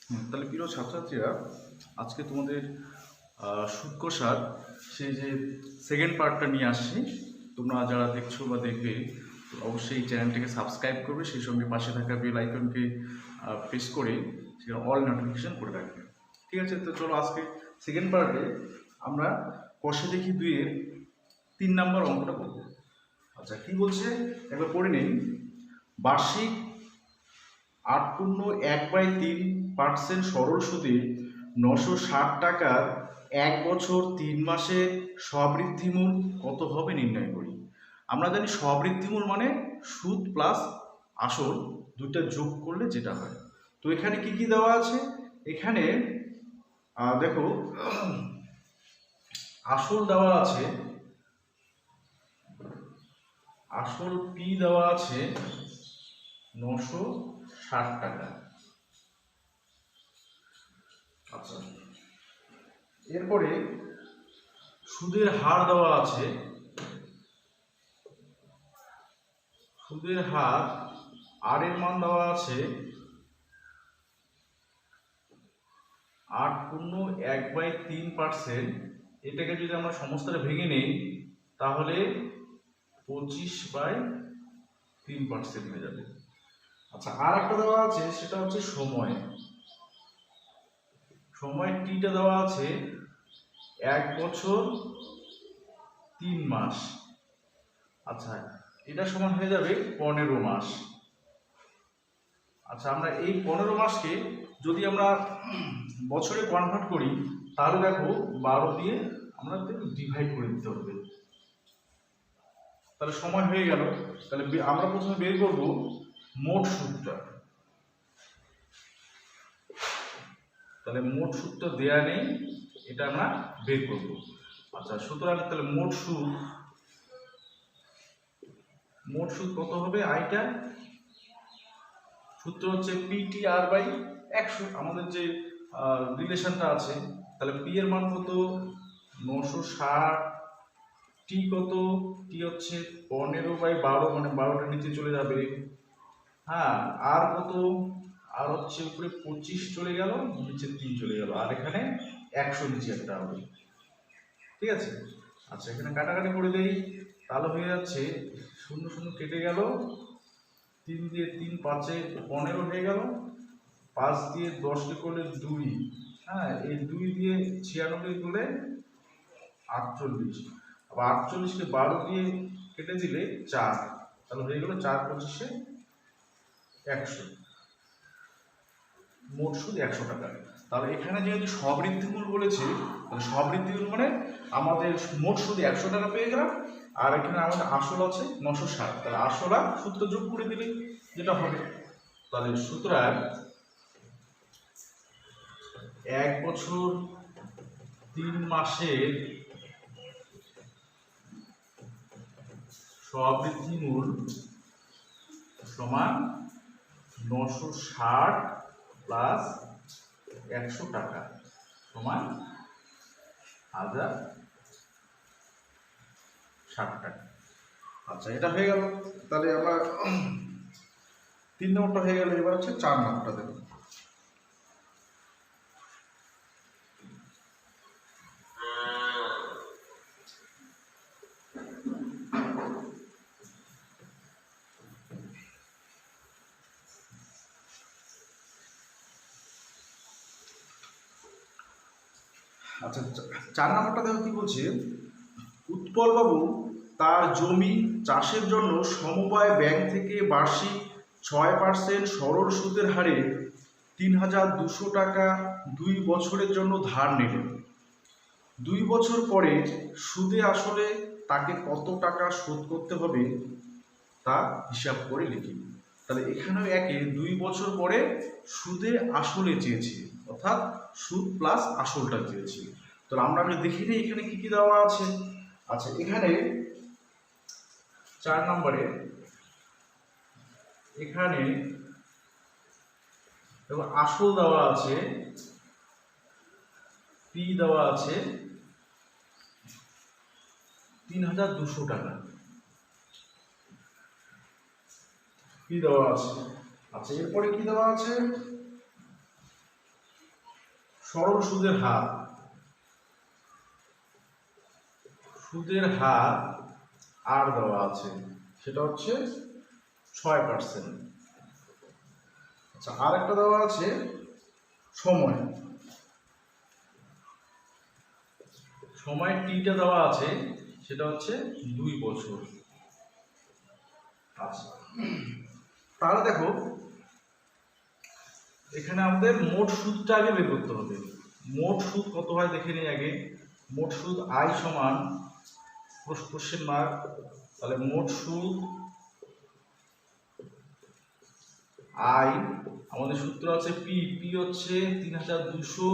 তাহলে প্রিয় ছাত্রছাত্রীরা, আজকে তোমাদের সুদ কষার সেই যে সেকেন্ড পার্টটা নিয়ে আসছি। তোমরা যারা দেখছো বা দেখবে তো অবশ্যই এই চ্যানেলটিকে সাবস্ক্রাইব করবে, সেই সঙ্গে পাশে থাকা বেল আইকনকে প্রেস করে সেখানে অল নোটিফিকেশন করে রাখবে। ঠিক আছে, তো চলো আজকে সেকেন্ড পার্টে আমরা কষে দেখি 2-এর 3 নম্বর অঙ্কটা করবো। আচ্ছা, কি বলছে একবার পড়ে নিন। বার্ষিক 8.1/3% সরল সুদে 960 টাকার 1 বছর 3 মাসের স্ববৃদ্ধিমূল কত হবে নির্ণয় করি। আমরা জানি স্ববৃদ্ধিমূল মানে সুদ প্লাস আসল দুইটা যোগ করলে যেটা হয়। তো এখানে কি কি দেওয়া আছে? এখানে দেখো, আসল দেওয়া আছে, আসল পি দেওয়া আছে 960 টাকা। আচ্ছা, এরপরে সুদের হার দেওয়া আছে, সুদের হার আর এর মান দেওয়া আছে 8.1/3%। এটাকে যদি আমরা সমস্তটা ভেঙে নেই তাহলে 25/3% হয়ে যাবে। আচ্ছা, আর একটা দেওয়া আছে, সেটা হচ্ছে সময়। সময় টিটা দেওয়া আছে 1 বছর 3 মাস। আচ্ছা, এটা সমান হয়ে যাবে 15 মাস। আচ্ছা, আমরা এই 15 মাসকে যদি আমরা বছরে কনভার্ট করি তাহলে দেখো 12 দিয়ে আমরা ডিভাইড করে দিতে হবে, তাহলে সময় হয়ে গেল। তাহলে আমরা প্রথমে বের করব মোট সুদটা। তাহলে মোট সুদটা দেয়া নেই, এটা আমরা বের করব। আচ্ছা, সুতরাং তাহলে মোট সুদ কত হবে? আইটা সূত্র হচ্ছে PTR/100, আমাদের যে রিলেশনটা আছে। তাহলে পি এর মান কত? 960। টি কত? টি হচ্ছে 15/12, মানে 12টা নিচে চলে যাবে। হ্যাঁ, আর কত? আর হচ্ছে উপরে 25 চলে গেল, নিচে 3 চলে গেল, আর এখানে 100 নিচে একটা হবে। ঠিক আছে। আচ্ছা, এখানে কাটাকাটি করে দেই, তাহলে হয়ে যাচ্ছে 0 0 কেটে গেল, 3 দিয়ে 3 5 15 হয়ে গেল, 5 দিয়ে 10 করলে 2। হ্যাঁ, এই 2 দিয়ে 96 করলে 48। আবার 48কে 12 দিয়ে কেটে দিলে 4, তাহলে হয়ে গেল 4 25 100। মোট সুদ 100 টাকা। তাহলে এখানে যেহেতু স্ববৃদ্ধিমূল বলেছে, তাহলে স্ববৃদ্ধিমূল মানে আমাদের মোট সুদ 100 টাকা পেয়ে গেলাম, আর এখানে আমাদের আসল আছে 960। তাহলে আসল আর সূত্র যোগ করে দিলে যেটা হবে। তাহলে সুতরাং 1 বছর 3 মাসের স্ববৃদ্ধিমূল সমান 960 প্লাস 100 টাকা সমান 1060 টাকা। আচ্ছা, এটা হয়ে গেল। তাহলে আমরা 3 নম্বরটা হয়ে গেল, এবার হচ্ছে 4 নম্বরটা দেখুন। আচ্ছা, 4 নম্বরটা দেখো কি বলছে। উৎপলবাবু তার জমি চাষের জন্য সমবায় ব্যাংক থেকে বার্ষিক 6% সরল সুদের হারে 3200 টাকা 2 বছরের জন্য ধার নিলেন। 2 বছর পরে সুদে আসলে তাকে কত টাকা শোধ করতে হবে তা হিসাব করে লিখি। তাহলে এখানেও 2 বছর পরে সুদে আসলে চেয়েছি, অর্থাৎ সুদ প্লাস আসলটা চেয়েছি। তাহলে আমরা দেখি নিই এখানে কি কি দেওয়া আছে। আচ্ছা, এখানে 4 নম্বরে এখানে দেখো আসল দেওয়া আছে, পি দেওয়া আছে 3200 টাকা, পি দেওয়া আছে। আচ্ছা, এরপরে কি দেওয়া আছে? সরল সুদের হার, সুদের হার আর দেওয়া আছে, সেটা হচ্ছে 6%। আচ্ছা, আর একটা দেওয়া আছে সময়, সময় টিটা দেওয়া আছে, সেটা হচ্ছে 2 বছর। আচ্ছা, তাহলে দেখো এখানে আমাদের মোট সুদটা আগে বের করতে হবে। মোট সুদ কত হয় দেখে নিই আগে। মোট সুদ আই সমান কোশ্চেন মার্ক, তাহলে মোট সুদ আই, আমাদের সূত্র আছে পি, পি হচ্ছে 3200,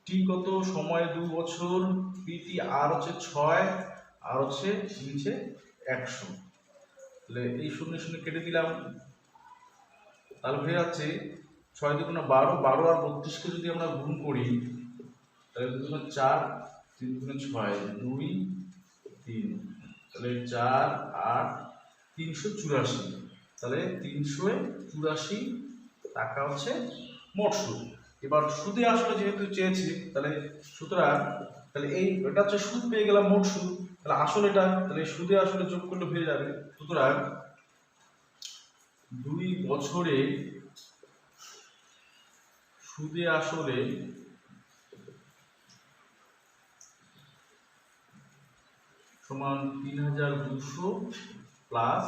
টি কত, সময় 2 বছর, পিটি আর হচ্ছে 6, আর হচ্ছে নিচে 100। তাহলে এই শূন্য শূন্য কেটে দিলাম, তাহলে হয়ে যাচ্ছে 6 দুগুণে 12, 12 আর 32কে যদি আমরা গুণ করি তাহলে 2 দুগুণে 4, 3 দুগুণে 6, 2 3, তাহলে 4 8 384, তাহলে 384 টাকা হচ্ছে মোট সুদ। এবার সুদে আসলে যেহেতু চেয়েছি, তাহলে সুতরাং তাহলে এটা হচ্ছে সুদ পেয়ে গেলাম, মোট সুদ, তাহলে আসলে এটা, তাহলে সুদে আসলে যোগ করলে হয়ে যাবে। সুতরাং 2 বছরে সুদে আসলে সমান 3200 প্লাস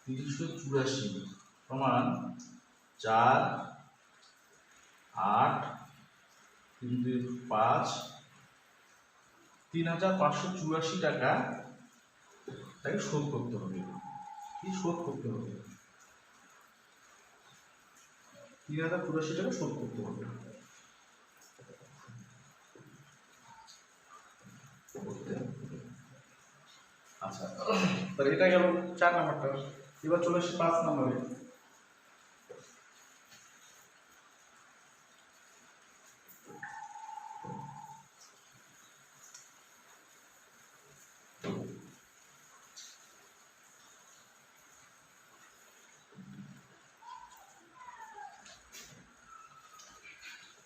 384 সমান 4 8 3 5, 3584 টাকা তাকে শোধ করতে হবে। কি শোধ করতে হবে? 3084 টাকা শোধ করতে হবে। আচ্ছা, তাহলে এটা গেল 4 নাম্বারটা। এবার চলে আসি 5 নম্বরে।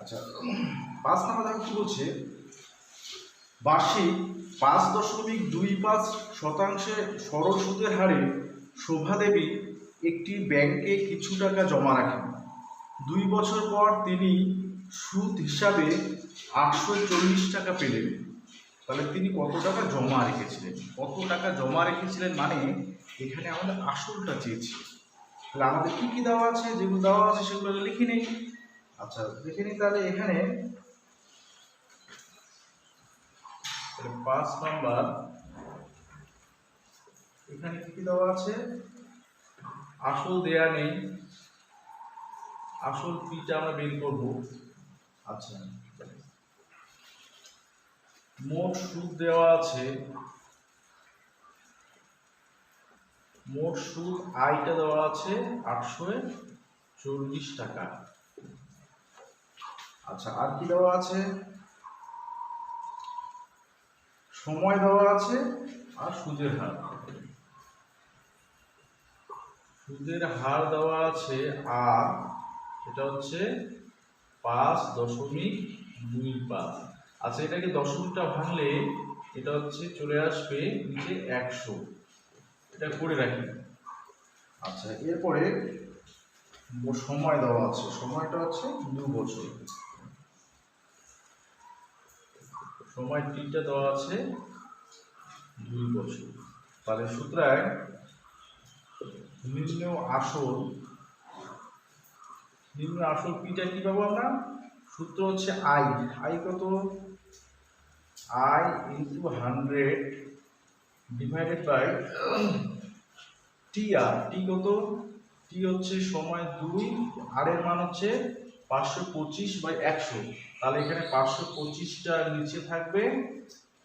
আচ্ছা, 5 নম্বর দেখো কি বলছে, বার্ষিক 5.25% সরল সুদের হারে শোভাদেবী একটি ব্যাংকে কিছু টাকা জমা রাখেন। 2 বছর পর তিনি সুদ হিসাবে 840 টাকা পেলেন। তাহলে তিনি কত টাকা জমা রেখেছিলেন? কত টাকা জমা রেখেছিলেন মানে এখানে আমাদের আসলটা চেয়েছি। তাহলে আমাদের কি কি দেওয়া আছে, যেগুলো দেওয়া আছে সেগুলো লিখে নেই। আচ্ছা, দেখে নিই তাহলে এখানে 5 নাম্বার, এখানে কি কি দেওয়া আছে? আসল দেয়া নেই, আসল পিটা আমরা বের করব। আচ্ছা, মোট সুদ দেওয়া আছে, মোট সুদ আইটা দেওয়া আছে 840 টাকা। আচ্ছা, আর কি দেওয়া আছে? সময় দেওয়া আছে আর সুদের হার। সুদের হার দেওয়া আছে আর এটা হচ্ছে 5.25। আচ্ছা, এটাকে দশমিকটা ভাঙলে এটা হচ্ছে চলে আসবে নিচে 100, এটা করে রাখি। আচ্ছা, এরপরে সময় দেওয়া আছে, সময়টা হচ্ছে 2 বছর, সময় টিটা দেওয়া আছে 2 বছর। তাহলে সুতরাং নিম্ন আসল পিটা কি পাবো আমরা? সূত্র হচ্ছে আই, আই কত? I into 100 divided by T আর, টি কত? টি হচ্ছে সময় 2, আর এর মান হচ্ছে 525/100। তাহলে এখানে 525টা নিচে থাকবে,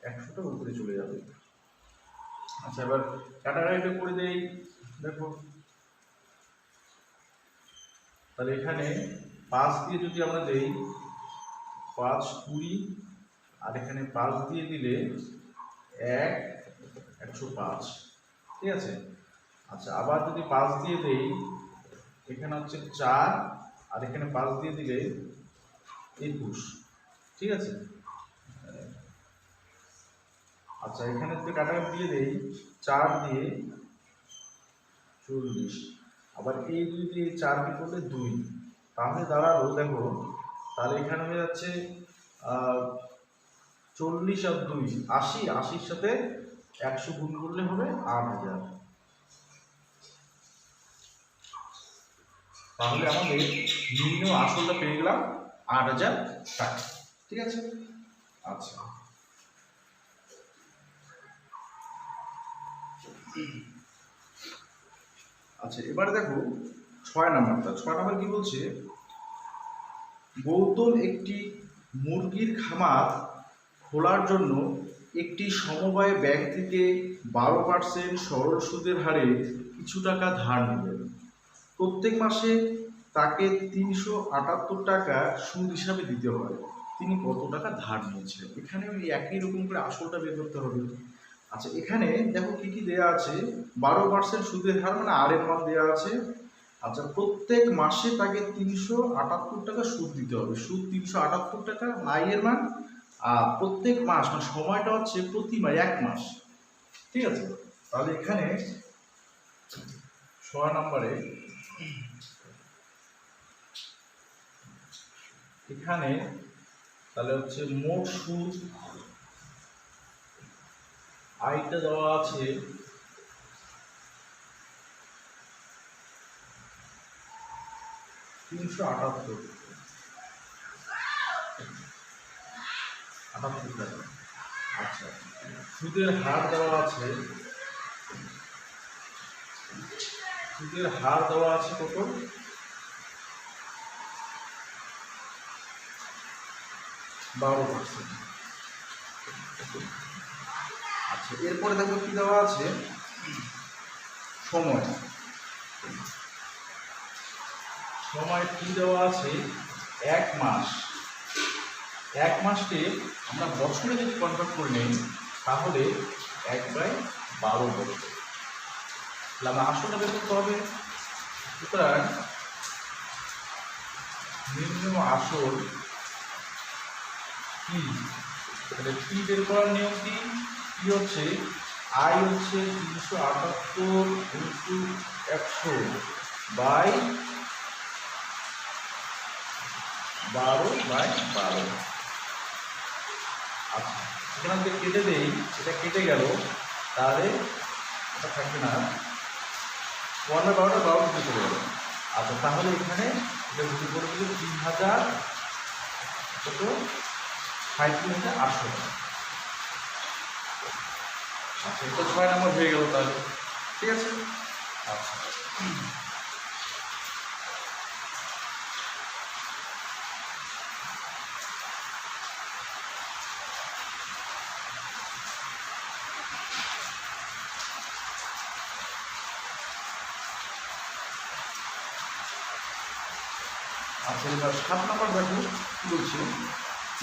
100টা উপরে চলে যাবে। আচ্ছা, এবার কাটাকাটিটা করে দেই। দেখো, তাহলে এখানে 5 দিয়ে যদি আমরা দেই 5 20, আর এখানে 5 দিয়ে দিলে 105, ঠিক আছে। আচ্ছা, আবার যদি 5 দিয়ে দেই, এখানে হচ্ছে 4, আর এখানে 5 দিয়ে দিলে 21, ঠিক আছে। আচ্ছা, এখানে যদি কাটাকাটি দিয়ে দেই 4 দিয়ে 40, আবার এই 2 দিয়ে 4 কি করলে 2, তাহলে দাঁড়ালো দেখো, তাহলে এখানে হয়ে যাচ্ছে 40 আর 2 80, 80-র সাথে 100 গুণ করলে হবে 8000। তাহলে আমাদের নিম্ন আসলটা পেয়ে গেলাম 8000 টাকা। ঠিক আছে। আচ্ছা, আচ্ছা এবারে দেখো 6 নাম্বারটা। 6 নাম্বার কি বলছে, গৌতম একটি মুরগির খামার খোলার জন্য একটি সমবায় ব্যাংক থেকে 12% সরল সুদের হারে কিছু টাকা ধার নেবেন। প্রত্যেক মাসে তাকে 378 টাকা সুদ হিসাবে দিতে হয়। তিনি কত টাকা ধার নিয়েছিলেন? এখানে ওই একই রকম করে আসলটা বের করতে হবে। আচ্ছা, এখানে দেখো কি কি দেয়া আছে। 12% সুদের হার মানে আর এর মান দেওয়া আছে। আচ্ছা, প্রত্যেক মাসে তাকে 378 টাকা সুদ দিতে হবে। সুদ 378 টাকা, আই এর মান। আর প্রত্যেক মাস মানে সময়টা হচ্ছে প্রতি মাস 1 মাস। ঠিক আছে। তাহলে এখানে 6 নম্বরে এখানে তাহলে হচ্ছে মোট সুদ আইটা দেওয়া আছে 378 টাকা। আচ্ছা, সুদের হার দেওয়া আছে, সুদের হার দেওয়া আছে কত? 12%। আচ্ছা, এরপরে দেখো কি দেওয়া আছে, সময়। সময় কি দেওয়া আছে? 1 মাস। 1 মাসকে আমরা বছরে যদি কনভার্ট করে নিই তাহলে 1/12 বছর। তাহলে আমরা আসলটা বের করতে হবে। সুতরাং নিম্ন আসল কি, তাহলে কি বের করার নিয়ম কি? কি হচ্ছে, আই হচ্ছে 378 ইন্টু 100 বাই 12/12। আচ্ছা, এখানে যদি কেটে দেই, এটা কেটে গেল, তাহলে এটা থাকবে না, 1/12 কেটে চলে গেল। আচ্ছা, তাহলে এখানে এটা যদি করে দিল 3000 কত 37,800। আচ্ছা, এটা 6 নম্বর হয়ে গেল তাহলে। ঠিক আছে। আচ্ছা, আচ্ছা এবার 7 নম্বর দেখো কি বলছে,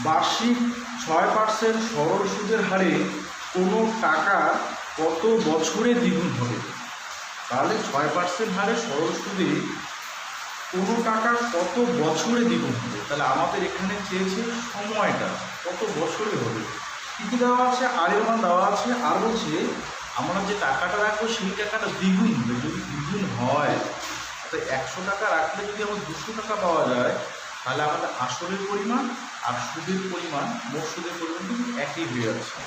বার্ষিক 6% সরল সুদের হারে কোনো টাকা কত বছরে দ্বিগুণ হবে? তাহলে 6% হারে সরল সুদে কোনো টাকা কত বছরে দ্বিগুণ হবে? তাহলে আমাদের এখানে চেয়েছে সময়টা কত বছরে হবে। কী কী দেওয়া আছে? আর এর মান দেওয়া আছে, আর বলছে আমরা যে টাকাটা রাখবো সেই টাকাটা দ্বিগুণ হবে। যদি দ্বিগুণ হয়, অর্থাৎ 100 টাকা রাখলে যদি আমার 200 টাকা পাওয়া যায়, তাহলে আমাদের আসলের পরিমাণ আর সুদের পরিমাণ, মোট সুদের পরিমাণ কিন্তু একই হয়ে যাচ্ছে।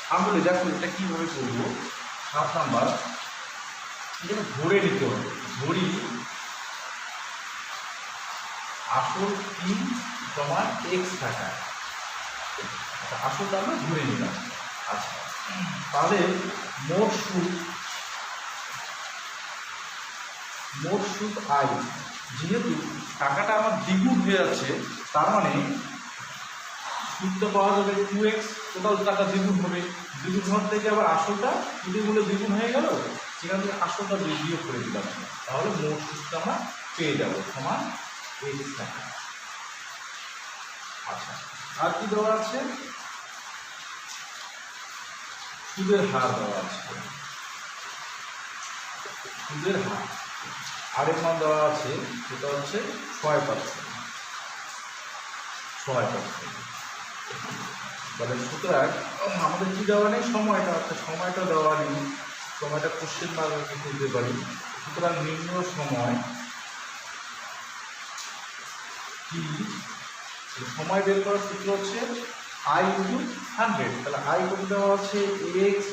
তাহলে দেখো এটা কীভাবে করবো। 7 নাম্বার, এখানে ধরে নিতে হবে, ধরি আসল কি সমান এক্স টাকা। আসলটা আমরা ধরে নিলাম। আচ্ছা, তাহলে মোট সুদ আই, যেহেতু টাকাটা আমার দ্বিগুণ হয়ে যাচ্ছে, তার মানে সুদটা পাওয়া যাবে 2x, টোটাল টাকা দ্বিগুণ হবে। দ্বিগুণ হওয়ার থেকে আবার আসলটা যদি বলে দ্বিগুণ হয়ে গেল, সেখান থেকে আসলটা বিয়োগ করে দিলাম, তাহলে মোট সুদটা আমরা পেয়ে যাবো সমান এক্স টাকা। আচ্ছা, আর কি দেওয়া আছে? সুদের হার দেওয়া আছে, সুদের হার আরেক মান দেওয়া আছে, সেটা হচ্ছে 6%। তাহলে সুতরাং আমাদের কি দেওয়া নেই, সময়টা, সময়টা দেওয়া নেই, সময়টা কোশ্চেন মার্কে তুলতে পারি। সুতরাং নিম্ন সময় কি, সময় বের করার সূত্র হচ্ছে আই ইন্টু 100। তাহলে আই কত দেওয়া আছে, এক্স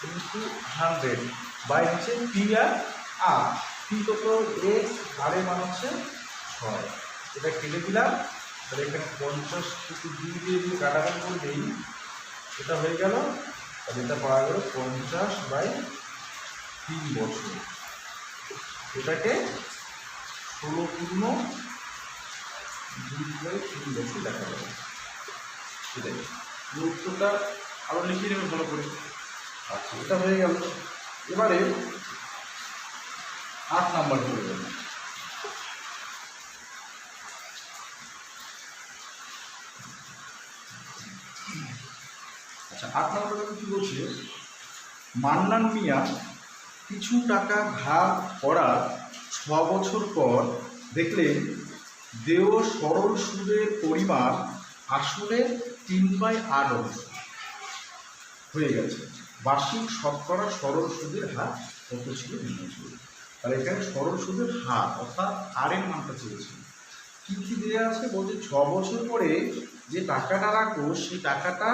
ইন্টু 100 বাই হচ্ছে পি আর আর। পি কত, এক্স, আর এর মান হচ্ছে 6। এটা কেটে দিলাম। তাহলে এখানে 50 থেকে 2 দিয়ে যদি কাটাকাটি করে দিই, এটা হয়ে গেল। তাহলে এটা পাওয়া গেল 50 বাই 3 বছর। এটাকে 16 পূর্ণ 2 বাই 3 বছর দেখা যাবে। সেটাই উত্তরটা আরো লিখে নেবে ভালো করে। আচ্ছা, এটা হয়ে গেল। এবারে 8 নাম্বার করে দেব। আচ্ছা, 8 নাম্বারে কি বলছে, মান্নান মিয়া কিছু টাকা ধার করার 6 বছর পর দেখলেন দেয় সরল সুদের পরিমাণ আসলে 3/8 অংশ হয়ে গেছে। বার্ষিক শতকরা সরল সুদের হার কত ছিল নির্ণয় ছিল। তাহলে এখানে সরল সুদের হার অর্থাৎ আর এর মানটা চেয়েছে। কী কী দেওয়া আছে বলছে, 6 বছর পরে যে টাকাটা রাখবো সেই টাকাটা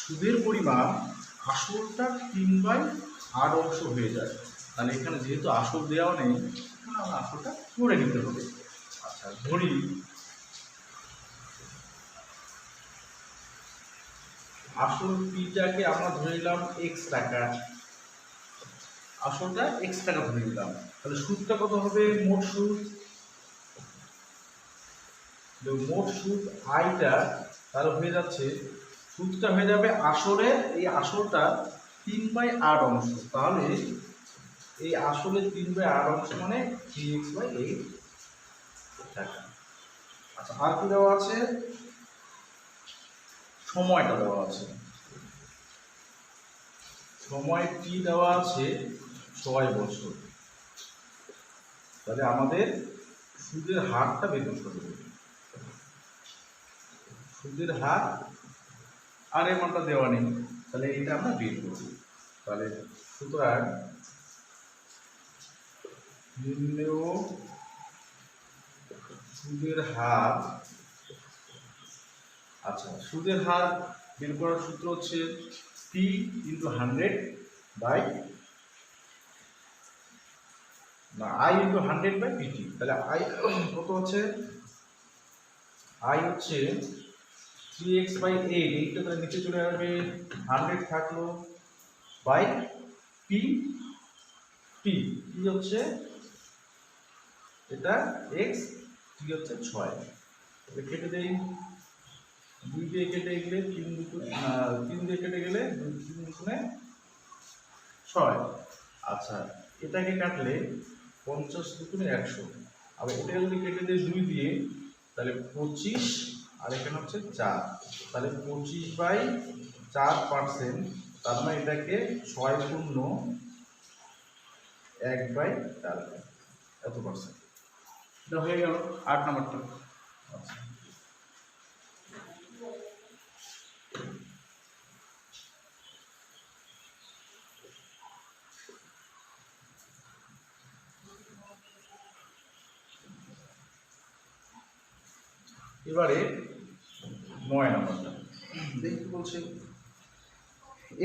সুদের পরিমাণ আসলটা 3/8 অংশ হয়ে যায়। তাহলে এখানে যেহেতু আসল দেওয়া নেই, এখানে আমরা আসলটা ধরে নিতে হবে। আচ্ছা, ধরি আসল পিটাকে আমরা ধরে নিলাম এক্স টাকা, আসলটা এক্স টাকা ধরে নিলাম। তাহলে সুদটা কত হবে, মোট সুদ, মোট সুদ আইটা তাহলে হয়ে যাচ্ছে, সুদটা হয়ে যাবে আসলে, এই আসলটা 3/8 অংশ। তাহলে এই আসলে 3/8 অংশ মানে 3x/8 টাকা। আচ্ছা, আর কি দেওয়া আছে, সময়টা দেওয়া আছে, সময় টি দেওয়া আছে 6 বছর। তাহলে আমাদের সুদের হারটা বের করতে হবে। সুদের হার আর এর মানটা দেওয়া নেই, তাহলে এটা আমরা বের করব। তাহলে সুতরাং নির্ণেয় সুদের হার, আচ্ছা সুদের হার বের করার সূত্র হচ্ছে পি ইন্টু 100 বাই না আই ইন্টু 100 বাই পিটি। তাহলে আই কত হচ্ছে, আই হচ্ছে 3x/8, এইটা তাহলে নিচে চলে আসবে, 100 থাকলো বাই পি, পি কি হচ্ছে এটা এক্স, টি হচ্ছে 6। কেটে দেই, 2 দিয়ে কেটে গেলে 3 দিয়ে কেটে গেলে 3 দুগুণে 6। আচ্ছা, এটাকে কাটলে 50 দুগুণে 100। আবার এটাকে যদি কেটে দেয় 2 দিয়ে, তাহলে 25, আর এখানে হচ্ছে 4। তাহলে 25/4%, তার মানে এটাকে 6 পূর্ণ 1/4 এত পার্সেন্ট। এটা হয়ে গেল 8 নাম্বারটা। আচ্ছা, এবারে 9 নাম্বারটা দেখি বলছে,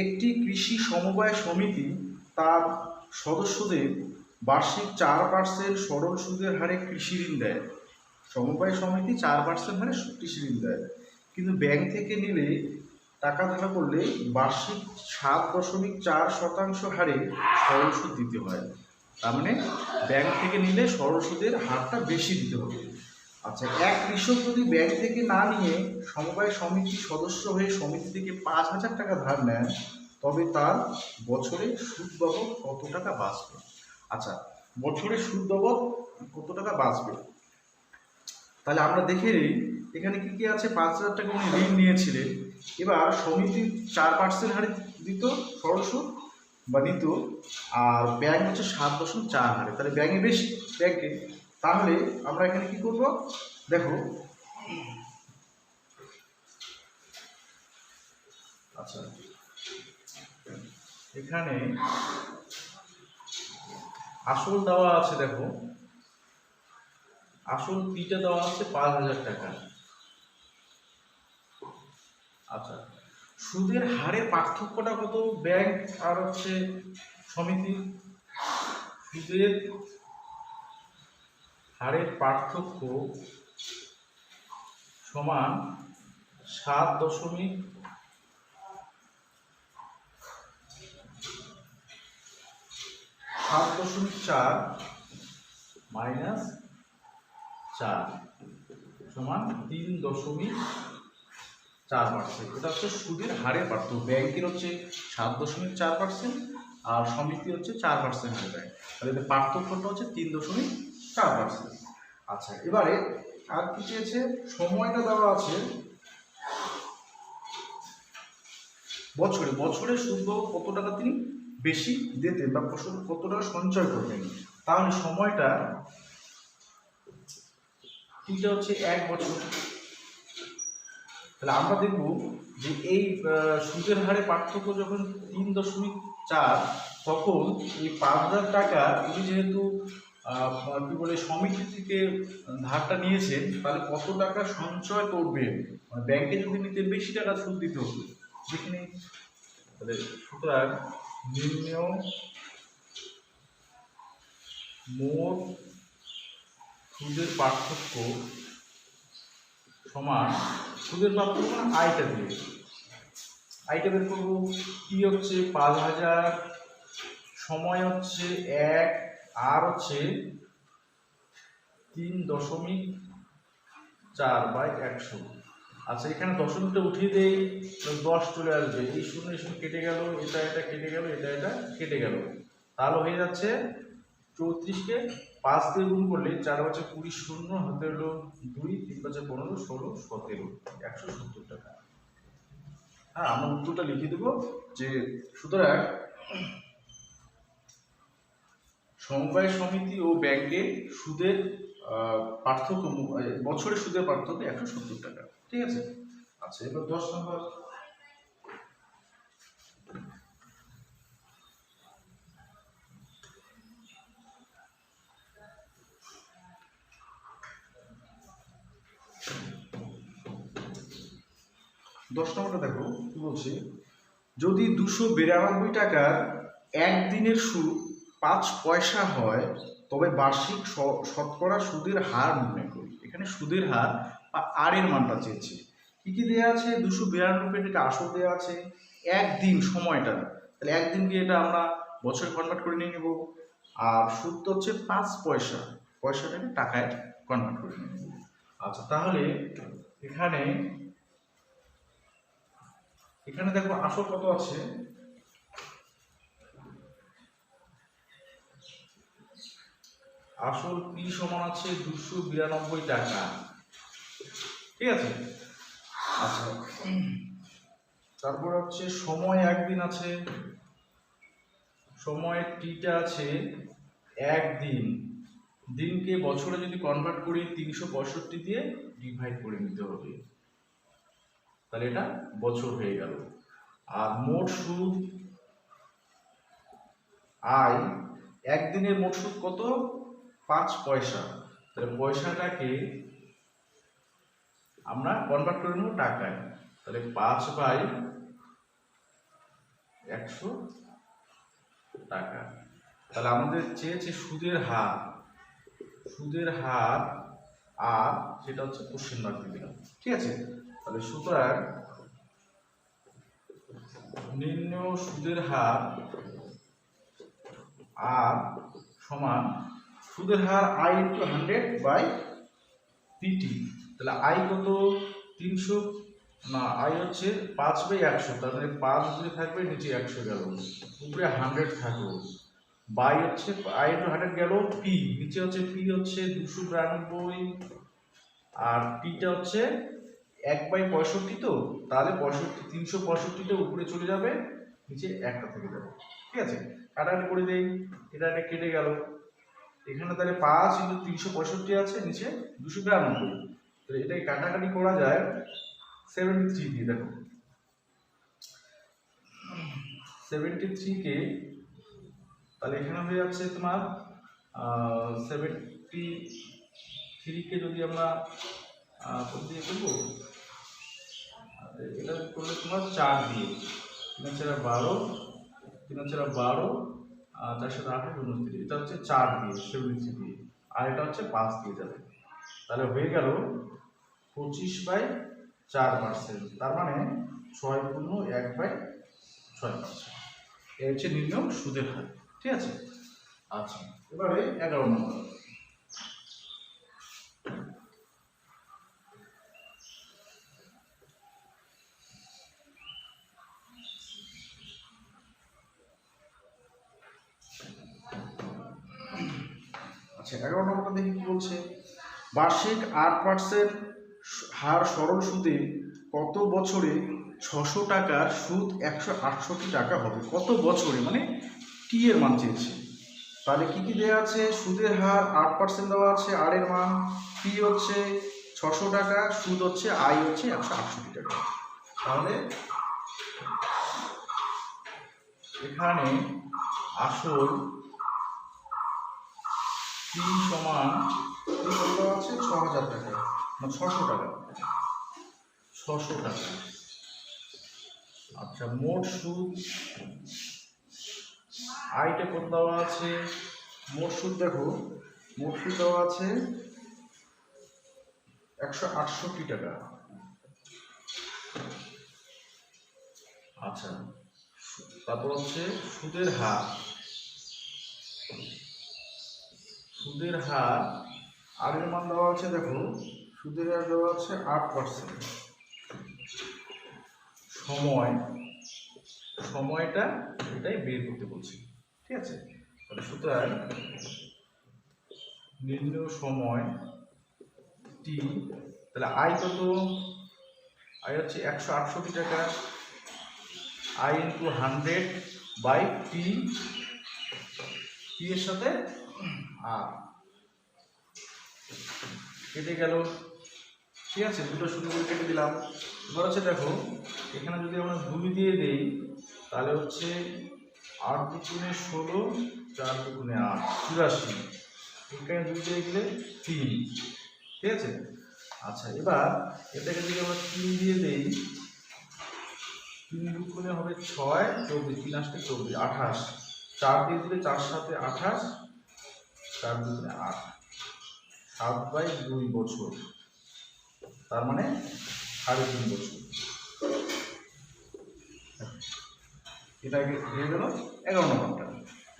একটি কৃষি সমবায় সমিতি তার সদস্যদের বার্ষিক 4% সরল সুদের হারে কৃষি ঋণ দেয়। সমবায় সমিতি 4% হারে কৃষি ঋণ দেয়, কিন্তু ব্যাংক থেকে নিলে টাকা ধার করলে বার্ষিক 7.4% হারে সরল সুদ দিতে হয়। তার মানে ব্যাংক থেকে নিলে সরল সুদের হারটা বেশি দিতে হবে। আচ্ছা, এক কৃষক যদি ব্যাংক থেকে না নিয়ে সমবায় সমিতির সদস্য হয়ে সমিতি থেকে 5,000 টাকা ধার নেন, তবে তার বছরে সুদ বাবদ কত টাকা বাঁচবে। আচ্ছা, বছরে সুদ বাবদ কত টাকা বাঁচবে, তাহলে আমরা দেখে নিই এখানে কি কি আছে। 5,000 টাকা উনি ঋণ নিয়েছিলেন, এবার সমিতি 4% হারে দিত সরল সুদ বা নিত, আর ব্যাংক হচ্ছে 7.4 হারে। তাহলে ব্যাংকে বেশি, ব্যাংকে। তাহলে আমরা এখানে কি করব, দেখো এখানে আসল দেওয়া আছে, দেখো আসল পিটা দেওয়া আছে 5,000 টাকা। আচ্ছা, সুদের হারের পার্থক্যটা কত ব্যাংক আর হচ্ছে সমিতি? সুদের হারের পার্থক্য সমান 7.4 মাইনাস 4 সমান 3.4%। এটা হচ্ছে সুদের হারের পার্থক্য। ব্যাংকের হচ্ছে 7.4% আর সমিতি হচ্ছে 4% হারে দেয়, তাহলে এদের পার্থক্যটা হচ্ছে 3.4%। আচ্ছা, এবারে আর কি চেয়েছে? সময়টা দেওয়া আছে বছরে, বছরে সুদ কত টাকা তিনি বেশি দিতেন বা ফসল কত টাকা সঞ্চয় করবেন। তাহলে সময়টা তিনটা হচ্ছে 1 বছর। তাহলে আমরা দেখব যে এই সুদের হারে পার্থক্য যখন 3.4, তখন এই 5,000 টাকা উনি যেহেতু কি বলে সমিতি থেকে ধারটা নিয়েছেন, তাহলে কত টাকা সঞ্চয় করবেন। মানে ব্যাংকে যদি নিতে বেশি টাকা সুদ দিতে হতো, যেখানে তাহলে সুতরাং নির্ণয় মোট সুদের পার্থক্য সমান, সুদের পার্থক্য মানে আয়টা দিয়ে, আয়টা বের করবো। কি হচ্ছে 5,000, সময় হচ্ছে 1, আর হচ্ছে 3.4/100। আচ্ছা, এখানে দশমিকটা উঠিয়ে দেই, 10 চলে আসবে, এই শূন্য কেটে গেল, এটা কেটে গেল, এটা কেটে গেল, তাহলে হয়ে যাচ্ছে 34কে 5 দিয়ে গুণ করলে 4 × 20, শূন্য হাতে হলো 2, 3 × 5 = 15, 16, 17, 170 টাকা। হ্যাঁ, আমরা উত্তরটা লিখে দেবো যে সুতরাং সমবায় সমিতি ও ব্যাংকে সুদের পার্থক্য, বছরের সুদের পার্থক্য 170 টাকা। ঠিক আছে। আচ্ছা, এবার 10 নম্বর। নম্বরটা দেখো কি বলছে, যদি 292 টাকার একদিনের সুদ 5 পয়সা হয়, তবে বার্ষিক শতকরা সুদের হার নির্ণয় করি। এখানে সুদের হার বা আর এর মানটা চেয়েছে। কি কি দেওয়া আছে? 292 টাকা আসল দেওয়া আছে, একদিন সময়টা, তাহলে একদিন দিয়ে এটা আমরা বছরে কনভার্ট করে নিয়ে নেব, আর সুদ হচ্ছে 5 পয়সা, পয়সাটাকে টাকায় কনভার্ট করে নিয়ে নেব। আচ্ছা, তাহলে এখানে দেখো আসল কত আছে, আসল পি সমান আছে 292 টাকা। ঠিক আছে। আচ্ছা, তারপর হচ্ছে সময় একদিন আছে, সময়ের টিটা আছে একদিন, দিনকে বছরে যদি কনভার্ট করি 365 দিয়ে ডিভাইড করে নিতে হবে, তাহলে এটা বছর হয়ে গেল। আর মোট সুদ আয়, একদিনের মোট সুদ কত? 5 পয়সা, তাহলে পয়সাটাকে আমরা কনভার্ট করে নেব টাকায়, তাহলে 5/100 টাকা। তাহলে আমাদের চেয়েছে সুদের হার, সুদের হার আর সেটা হচ্ছে কোশ্চেন মার্ক দিয়ে দিলাম। ঠিক আছে। তাহলে সুতরাং নির্ণয় সুদের হার আর সমান সুদের হার আই × 100/পিটি। তাহলে আই কত? 300 না, আই হচ্ছে 5/100, তার মানে 5 উপরে থাকবে, নিচে 100 গেল, উপরে 100 থাকলো, বাই হচ্ছে আই × 100 গেল, পি নিচে হচ্ছে, পি হচ্ছে 292, আর পিটা হচ্ছে 1/65, তো তাহলে 365টা উপরে চলে যাবে, নিচে একটা থেকে যাবে। ঠিক আছে, কাটাকাটি করে দেই, এটা কেটে গেল, এখানে তাহলে 5 × 365 আছে, নিচে 292, তাহলে এটাকে কাটাকাটি করা যায় 73 দিয়ে। দেখো 73 কে, তাহলে এখানে হয়ে যাচ্ছে তোমার 73 কে যদি আমরা দিয়ে করবো, এটা করলে তোমার 4 দিয়ে, 3×4 = 12, 3×4 = 12, 4 × 7 = 28, 29, এটা হচ্ছে 4 দিয়ে 73 দিয়ে, আর এটা হচ্ছে 5 দিয়ে যাবে। তাহলে হয়ে গেল 25/4%, তার মানে 6×1/6%। এই হচ্ছে নির্ণয় সুদের হার। ঠিক আছে। আচ্ছা, এবারে 11 নম্বর। আচ্ছা, 11 নম্বরটা দেখি কি বলছে। বার্ষিক 8% হার সরল সুদে কত বছরে 600 টাকার সুদ 168 টাকা হবে? কত বছরে, মানে টি এর মান চেয়েছে। তাহলে কি কি দেওয়া আছে? সুদের হার 8% দেওয়া আছে, আর এর মান টি হচ্ছে 600 টাকা, সুদ হচ্ছে আই হচ্ছে 168 টাকা। তাহলে এখানে আসল টি সমান কত আছে? 6000 টাকা, মানে 600 টাকা, 600 টাকা। আচ্ছা, মোট সুদ আইটা কত দেওয়া আছে? মোট সুদ দেখো, মোট সুদ দেওয়া আছে 168 টাকা। আচ্ছা, তারপর হচ্ছে সুদের হার, সুদের হার আর এর মান দেওয়া আছে, দেখো সুদের হার দেওয়া আছে 8%। সময়টা এটাই বের করতে বলছি। ঠিক আছে। তাহলে সুতরাং নির্ণয় সময় টি, তাহলে আই কত? আই হচ্ছে 168 টাকা, আই ইন্টু 100/টি, টি এর সাথে আর কেটে গেল। ঠিক আছে, দুটো শূন্য করে কেটে দিলাম। এবার হচ্ছে দেখো, এখানে যদি আমরা 2 দিয়ে দেই, তাহলে হচ্ছে 8 × 16, 4 × 8, 84। এখানে 2 দিয়ে দিলে 3। ঠিক আছে। আচ্ছা, এবার এটাকে যদি আমরা 3 দিয়ে দেই, 3 × 2 হবে 6, 24, 3 × 8 = 24, 28। 4 দিয়ে দিলে 4 × 7 = 28, 4 × 2 = 8, 7/2 বছর, তার মানে 3.5 বছর। এটা হয়ে গেল 11 নম্বরটা।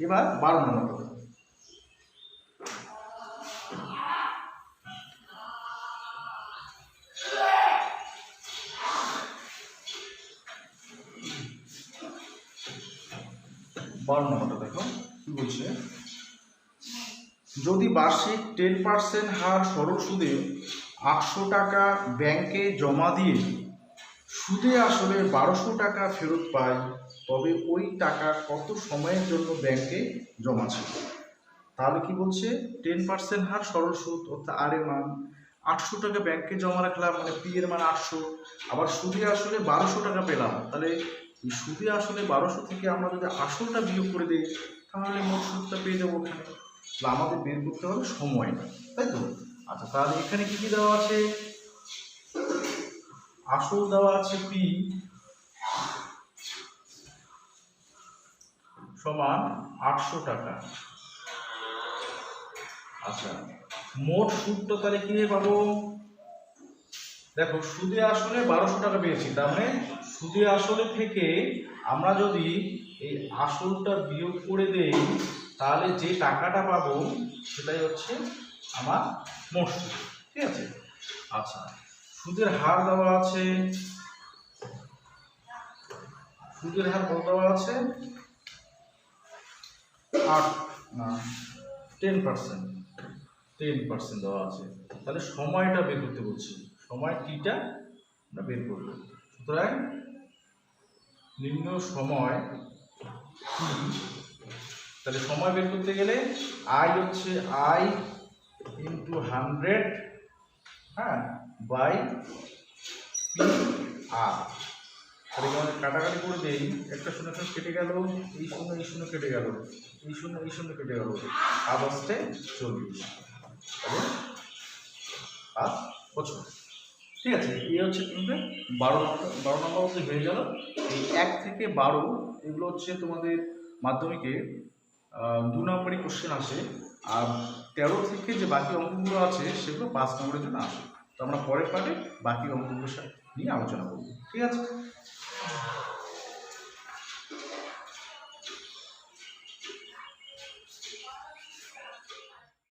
এবার 12 নম্বরটা। 12 নম্বরটা দেখো কি বলছে। যদি বার্ষিক 10% হার সরল সুদে 800 টাকা ব্যাংকে জমা দিয়ে সুদে আসলে 1200 টাকা ফেরত পাই, তবে ওই টাকা কত সময়ের জন্য ব্যাংকে জমা ছিল? তাহলে কি বলছে? 10% হার সরল সুদ, অর্থাৎ আর এর মান 800 টাকা ব্যাংকে জমা রাখলাম, মানে পি এর মান 800, আবার সুদে আসলে 1200 টাকা পেলাম। তাহলে এই সুদে আসলে 1200 থেকে আমরা যদি আসলটা বিয়োগ করে দিই, তাহলে মোট সুদটা পেয়ে যাবো ওখানে। আমাদের বের করতে হবে সময়টা, তাই তো? আচ্ছা, তাহলে এখানে কি কি দেওয়া আছে? আসল দেওয়া আছে পি সমান 800 টাকা। আচ্ছা, মোট সুদটা তাহলে কি পাবো? দেখো, সুদে আসলে 1200 টাকা পেয়েছি, তার মানে সুদে আসলে থেকে আমরা যদি এই আসলটা বিয়োগ করে দেই, তাহলে যে টাকাটা পাবো সেটাই হচ্ছে আমার মোট সুদ। ঠিক আছে। আচ্ছা, সুদের হার দেওয়া আছে, সুদের হার কত দেওয়া আছে? 10% দেওয়া আছে। তাহলে সময়টা বের করতে বলছি, সময় টিটা আমরা বের করব। সুতরাং নিম্ন সময় টি, তাহলে সময় বের করতে গেলে আই হচ্ছে আই ইন্টু 100, হ্যাঁ, বাই পি আর। তাহলে আমাদের কাটাকাটি করে দেই, একটা শূন্য কেটে গেল, এই শূন্য কেটে গেল, এই শূন্য কেটে গেল, 5 তাহলে 5 বছর। ঠিক আছে, এই হচ্ছে তোমাদের 12 নম্বর অবধি হয়ে গেল। এই 1 থেকে 12 এগুলো হচ্ছে তোমাদের মাধ্যমিকে 2 নম্বরই কোশ্চেন আসে, আর 13 থেকে যে বাকি অঙ্কগুলো আছে সেগুলো 5 নম্বরের জন্য আসে। তো আমরা পরের পার্টে বাকি অঙ্কগুলো নিয়ে আলোচনা করব। ঠিক আছে।